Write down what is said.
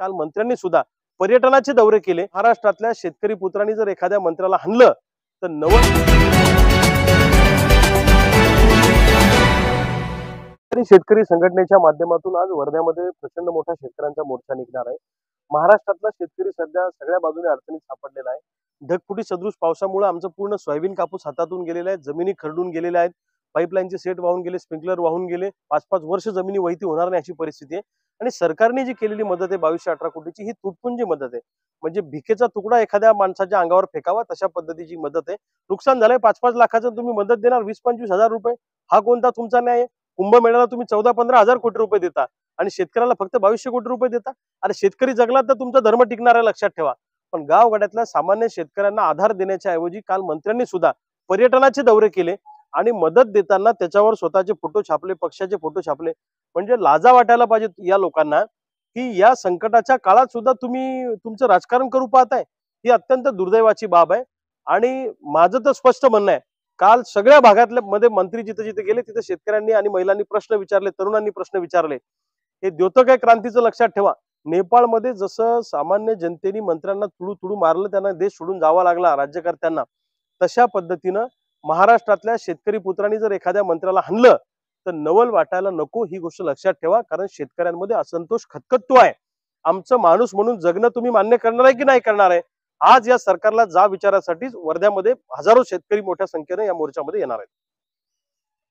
काल मंत्र्यांनी सुद्धा पर्यटनाचे दौरे केले। महाराष्ट्रातल्या शेतकरी पुत्रांनी जर एखाद्या मंत्र्याला हाणलं तर शेतकरी संघटनेच्या माध्यमातून आज वर्ध्यामध्ये प्रचंड मोठा शेतकऱ्यांचा मोर्चा निघणार आहे। महाराष्ट्रातला शेतकरी सध्या सगळ्या बाजूने अडचणीत सापडलेला आहे। ढगफुटी सदृश पावसामुळे आमचं पूर्ण सोयाबीन कापूस हातातून गेलेला आहे, जमिनी खरडून गेलेल्या आहेत, पाईपलाईनचे सेट वाहून गेले, स्प्रिंकलर वाहून गेले, 5-5 वर्ष जमिनी वैती होणार नाही अशी परिस्थिती आहे। आणि सरकारने जी केलेली मदत आहे 2218 कोटीची, ही तुटपुंजी मदत आहे। म्हणजे भिकेचा तुकडा एखाद्या माणसाच्या अंगावर फेकावा तशा पद्धतीची मदत आहे। नुकसान झालंय 5-5 लाखाचं, तुम्ही मदत देणार 20-25 हजार रुपये, हा कोणता तुमचा न्याय आहे? कुंभमेळ्याला तुम्ही 14-15 हजार कोटी रुपये देता आणि शेतकऱ्याला फक्त 2200 कोटी रुपये देता। अरे शेतकरी जगला तर तुमचा धर्म टिकणार आहे, लक्षात ठेवा। पण गावगाड्यातल्या सामान्य शेतकऱ्यांना आधार देण्याच्या ऐवजी काल मंत्र्यांनी सुद्धा पर्यटनाचे दौरे केले आणि मदत देताना त्याच्यावर स्वतःचे फोटो छापले, पक्षाचे फोटो छापले। म्हणजे लाजा वाटायला पाहिजे या लोकांना की या संकटाच्या काळात सुद्धा तुम्ही तुमचं राजकारण करू पाहताय। ही अत्यंत दुर्दैवाची बाब आहे। आणि माझं तर स्पष्ट म्हणणं आहे, काल सगळ्या भागातल्या मध्ये मंत्री जिथे जिथे गेले तिथे शेतकऱ्यांनी आणि महिलांनी प्रश्न विचारले, तरुणांनी प्रश्न विचारले। हे द्योतक आहे क्रांतीचं, लक्षात ठेवा। नेपाळमध्ये जसं सामान्य जनतेने मंत्र्यांना तुडू मारलं, त्यांना देश सोडून जावा लागला राज्यकर्त्यांना, तशा पद्धतीनं महाराष्ट्रातल्या शेतकरी पुत्रांनी जर एखाद्या मंत्र्याला हाणलं तर नवल वाटायला नको, ही गोष्ट लक्षात ठेवा। कारण शेतकऱ्यांमध्ये असंतोष खतखततो आहे। आमचं माणूस म्हणून जगणं तुम्ही मान्य करणार आहे की नाही करणार आहे? आज या सरकारला जा विचारासाठीच वर्ध्यामध्ये हजारो शेतकरी मोठ्या संख्येने या मोर्चामध्ये येणार आहेत।